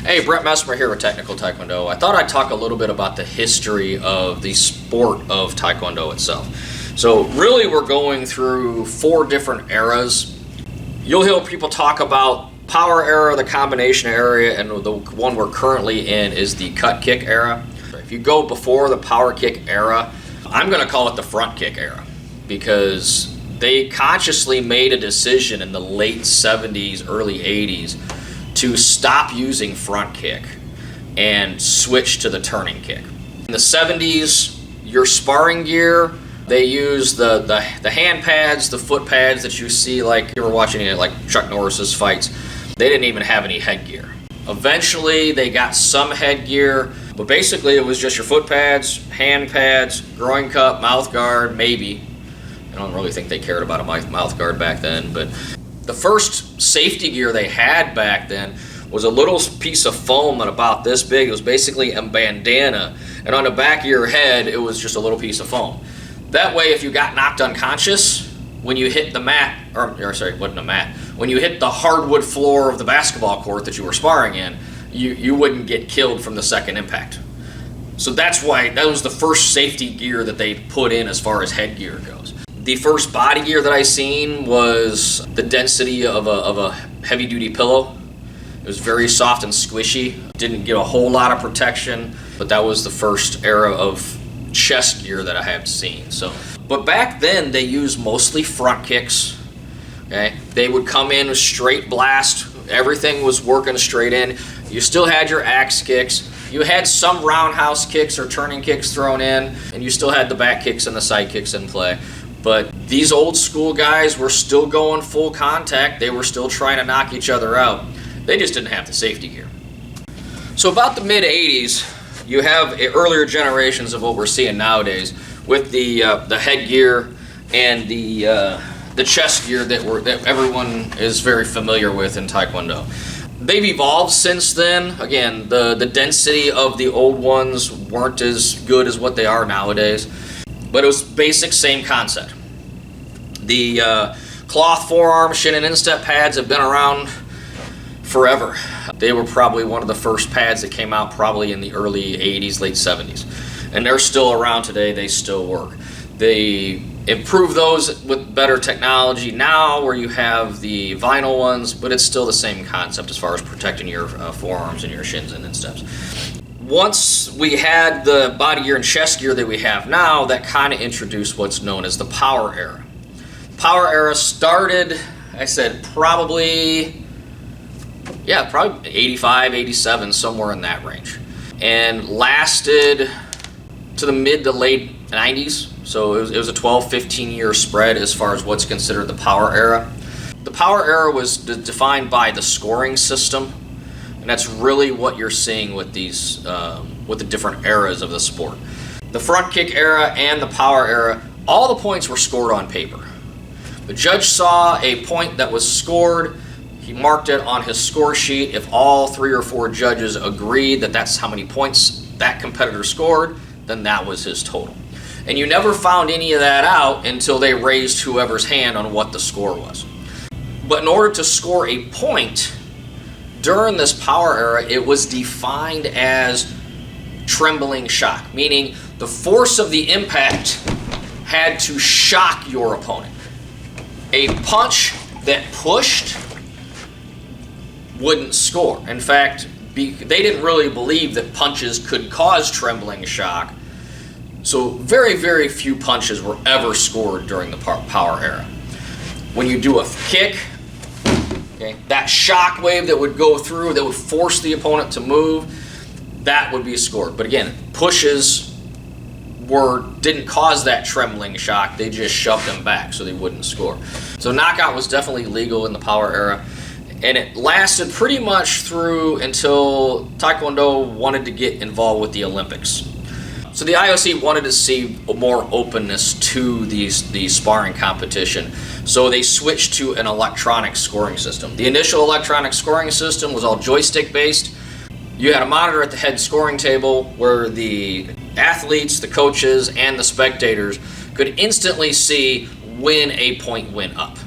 Hey, Brett Messmer here with Technical Taekwondo. I thought I'd talk a little bit about the history of the sport of Taekwondo itself. So really we're going through 4 different eras. You'll hear people talk about power era, the combination area, and the one we're currently in is the cut kick era. If you go before the power kick era, I'm going to call it the front kick era because they consciously made a decision in the late 70s, early 80s to stop using front kick and switch to the turning kick. In the 70s, your sparring gear, they use the hand pads, the foot pads that you see like you were watching it like Chuck Norris's fights. They didn't even have any headgear. Eventually, they got some headgear, but basically it was just your foot pads, hand pads, groin cup, mouth guard, maybe. I don't really think they cared about a mouth guard back then, but the first safety gear they had back then was a little piece of foam that about this big. It was basically a bandana, and on the back of your head, it was just a little piece of foam. That way, if you got knocked unconscious, when you hit the mat, or sorry, it wasn't a mat, when you hit the hardwood floor of the basketball court that you were sparring in, you wouldn't get killed from the second impact. So that's why that was the first safety gear that they put in as far as headgear goes. The first body gear that I seen was the density of a heavy-duty pillow. It was very soft and squishy. Didn't get a whole lot of protection, but that was the first era of chest gear that I have seen. But back then they used mostly front kicks. Okay, they would come in with straight blast. Everything was working straight in. You still had your axe kicks. You had some roundhouse kicks or turning kicks thrown in, and you still had the back kicks and the side kicks in play. But these old school guys were still going full contact. They were still trying to knock each other out. They just didn't have the safety gear. So about the mid 80s, you have earlier generations of what we're seeing nowadays with the headgear and the chest gear that everyone is very familiar with in Taekwondo. They've evolved since then. Again, the density of the old ones weren't as good as what they are nowadays. But it was basic, same concept. The cloth forearm, shin and instep pads have been around forever. They were probably one of the first pads that came out probably in the early 80s, late 70s. And they're still around today, they still work. They improve those with better technology now where you have the vinyl ones, but it's still the same concept as far as protecting your forearms and your shins and insteps. Once we had the body gear and chest gear that we have now, that kind of introduced what's known as the power era. Power era started, I said, probably 85, 87, somewhere in that range. And lasted to the mid to late 90s. So it was a 12, 15 year spread as far as what's considered the power era. The power era was defined by the scoring system. And that's really what you're seeing with these, with the different eras of the sport. The front kick era and the power era, all the points were scored on paper. The judge saw a point that was scored, he marked it on his score sheet. If all 3 or 4 judges agreed that that's how many points that competitor scored, then that was his total. And you never found any of that out until they raised whoever's hand on what the score was. But in order to score a point, during this power era, it was defined as trembling shock, meaning the force of the impact had to shock your opponent. A punch that pushed wouldn't score. In fact, they didn't really believe that punches could cause trembling shock, so very, very few punches were ever scored during the power era. When you do a kick, okay, that shock wave that would go through, that would force the opponent to move, that would be scored. But again, pushes didn't cause that trembling shock, they just shoved them back so they wouldn't score. So knockout was definitely legal in the power era, and it lasted pretty much through until Taekwondo wanted to get involved with the Olympics. So the IOC wanted to see more openness to the sparring competition, so they switched to an electronic scoring system. The initial electronic scoring system was all joystick based. You had a monitor at the head scoring table where the athletes, the coaches, and the spectators could instantly see when a point went up.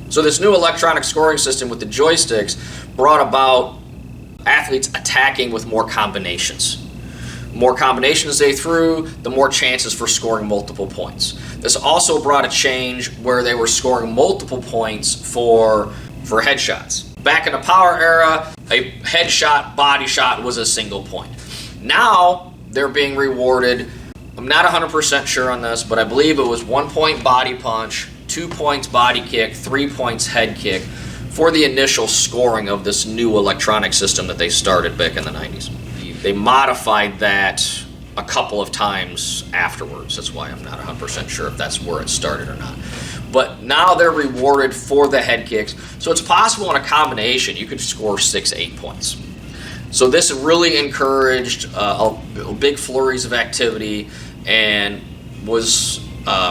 So this new electronic scoring system with the joysticks brought about athletes attacking with more combinations. More combinations they threw, the more chances for scoring multiple points. This also brought a change where they were scoring multiple points for headshots. Back in the power era, a headshot, body shot was a single point. Now they're being rewarded, I'm not 100% sure on this, but I believe it was 1 point body punch, 2 points body kick, 3 points head kick for the initial scoring of this new electronic system that they started back in the 90s. They modified that a couple of times afterwards. That's why I'm not 100% sure if that's where it started or not. But now they're rewarded for the head kicks. So it's possible in a combination you could score 6, 8 points. So this really encouraged big flurries of activity and was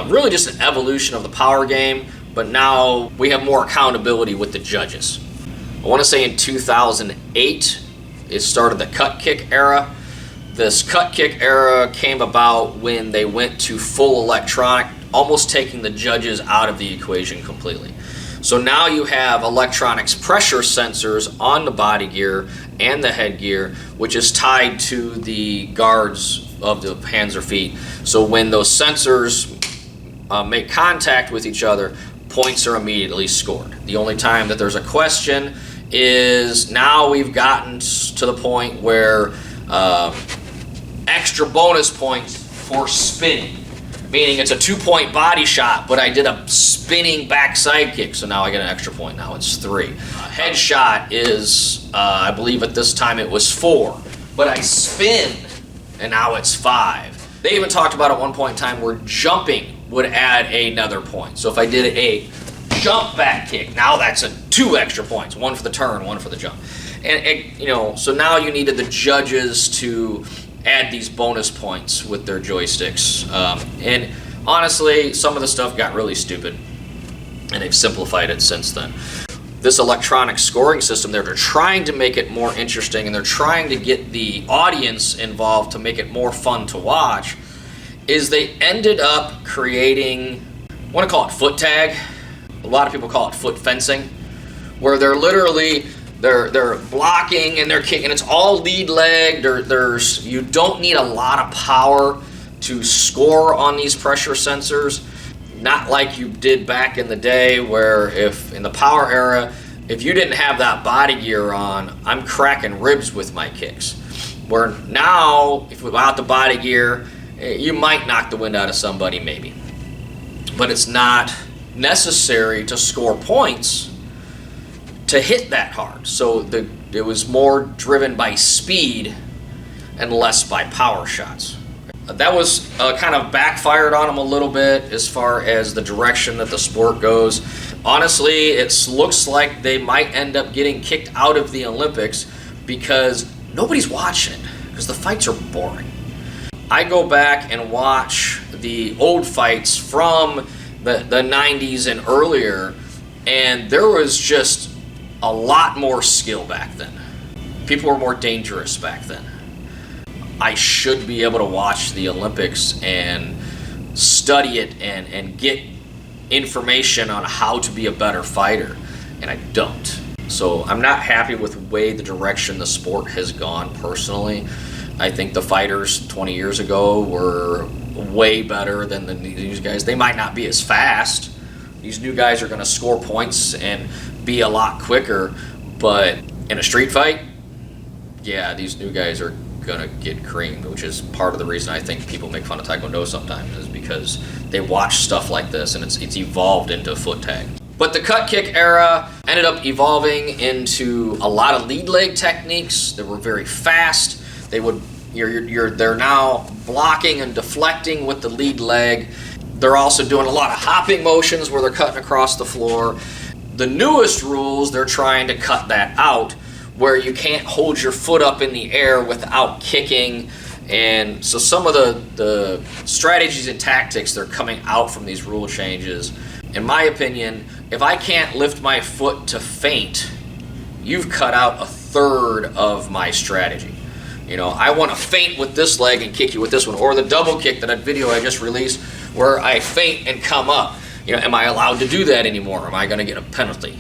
really just an evolution of the power game. But now we have more accountability with the judges. I want to say in 2008, it started the cut kick era. This cut kick era came about when they went to full electronic, almost taking the judges out of the equation completely. So now you have electronics pressure sensors on the body gear and the head gear, which is tied to the guards of the hands or feet. So when those sensors make contact with each other, points are immediately scored. The only time that there's a question is now we've gotten to the point where extra bonus points for spinning, meaning it's a 2 point body shot, but I did a spinning backside kick, so now I get an extra point. Now it's 3. Headshot is, I believe at this time it was 4, but I spin, and now it's 5. They even talked about at one point in time where jumping would add another point. So if I did a jump back kick, now that's 2 extra points, 1 for the turn, 1 for the jump. And so now you needed the judges to add these bonus points with their joysticks. And honestly, some of the stuff got really stupid, and they've simplified it since then. This electronic scoring system, they're trying to make it more interesting, and they're trying to get the audience involved to make it more fun to watch, is they ended up creating, I want to call it foot tag. A lot of people call it foot fencing, where they're literally they're blocking and they're kicking. It's all lead leg. You don't need a lot of power to score on these pressure sensors. Not like you did back in the day, where if in the power era, if you didn't have that body gear on, I'm cracking ribs with my kicks. Where now, if without the body gear, you might knock the wind out of somebody maybe. But it's not necessary to score points to hit that hard. So it was more driven by speed and less by power shots. That was kind of backfired on them a little bit as far as the direction that the sport goes. Honestly, it looks like they might end up getting kicked out of the Olympics because nobody's watching it, because the fights are boring. I go back and watch the old fights from the 90s and earlier, and there was just a lot more skill back then. People were more dangerous back then. I should be able to watch the Olympics and study it and get information on how to be a better fighter, and I don't. So I'm not happy with the way the direction the sport has gone personally. I think the fighters 20 years ago were way better than these guys. They might not be as fast. These new guys are going to score points and be a lot quicker, but in a street fight, yeah, these new guys are going to get creamed, which is part of the reason I think people make fun of Taekwondo sometimes, is because they watch stuff like this and it's evolved into foot tag. But the cut kick era ended up evolving into a lot of lead leg techniques that were very fast. They're now blocking and deflecting with the lead leg. They're also doing a lot of hopping motions where they're cutting across the floor. The newest rules, they're trying to cut that out, where you can't hold your foot up in the air without kicking. And so some of the strategies and tactics that are coming out from these rule changes, in my opinion, if I can't lift my foot to feint, you've cut out a third of my strategy. I want to feint with this leg and kick you with this one, or the double kick, that video I just released where I feint and come up. Am I allowed to do that anymore? Am I going to get a penalty?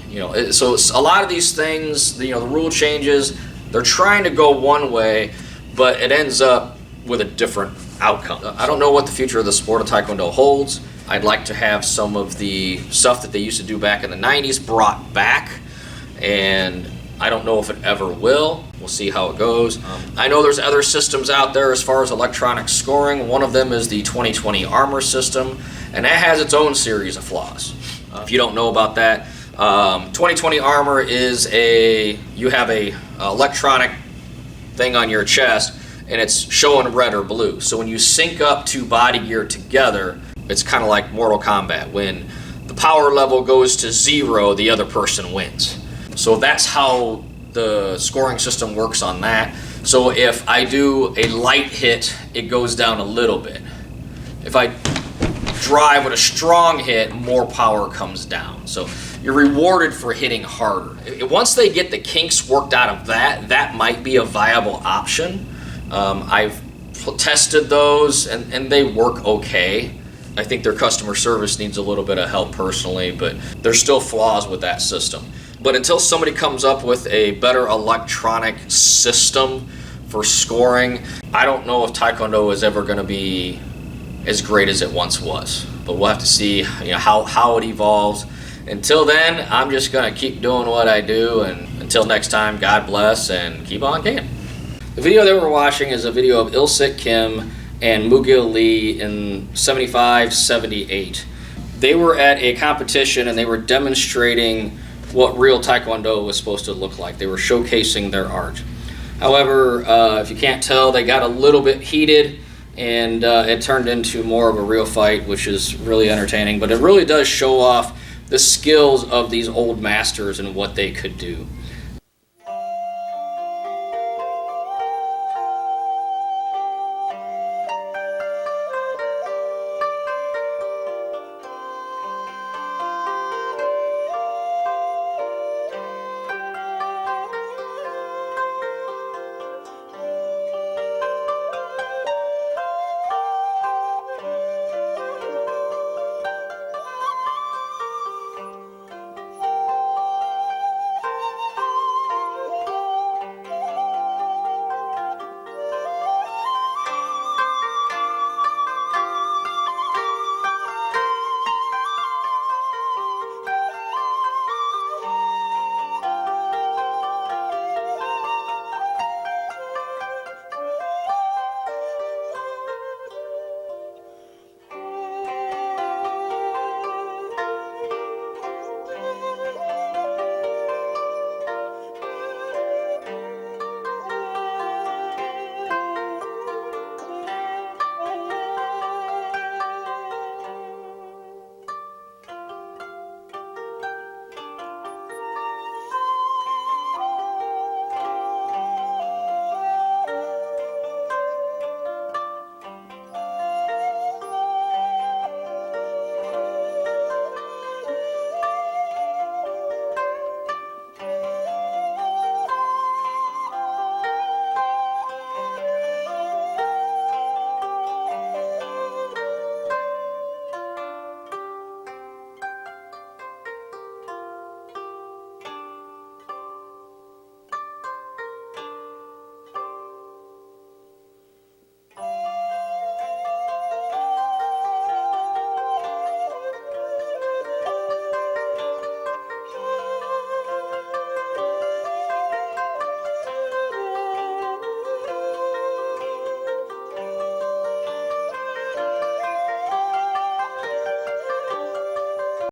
So it's a lot of these things, the rule changes, They're trying to go one way, but it ends up with a different outcome. I don't know what the future of the sport of Taekwondo holds. I'd like to have some of the stuff that they used to do back in the 90s brought back, and I don't know if it ever will. We'll see how it goes. I know there's other systems out there as far as electronic scoring. One of them is the 2020 Armor system, and that has its own series of flaws. If you don't know about that, 2020 Armor is you have a electronic thing on your chest, and it's showing red or blue. So when you sync up two body gear together, it's kind of like Mortal Kombat. When the power level goes to 0, the other person wins. So that's how the scoring system works on that. So if I do a light hit, it goes down a little bit. If I drive with a strong hit, more power comes down. So you're rewarded for hitting harder. Once they get the kinks worked out of that, that might be a viable option. I've tested those and they work okay. I think their customer service needs a little bit of help personally, but there's still flaws with that system. But until somebody comes up with a better electronic system for scoring, I don't know if Taekwondo is ever going to be as great as it once was. But we'll have to see, how it evolves. Until then, I'm just going to keep doing what I do, and until next time, God bless and keep on kicking. The video that we're watching is a video of Il-Sik Kim and Mugil Lee in 75-78. They were at a competition and they were demonstrating what real Taekwondo was supposed to look like. They were showcasing their art. However, if you can't tell, they got a little bit heated, and it turned into more of a real fight, which is really entertaining. But it really does show off the skills of these old masters and what they could do.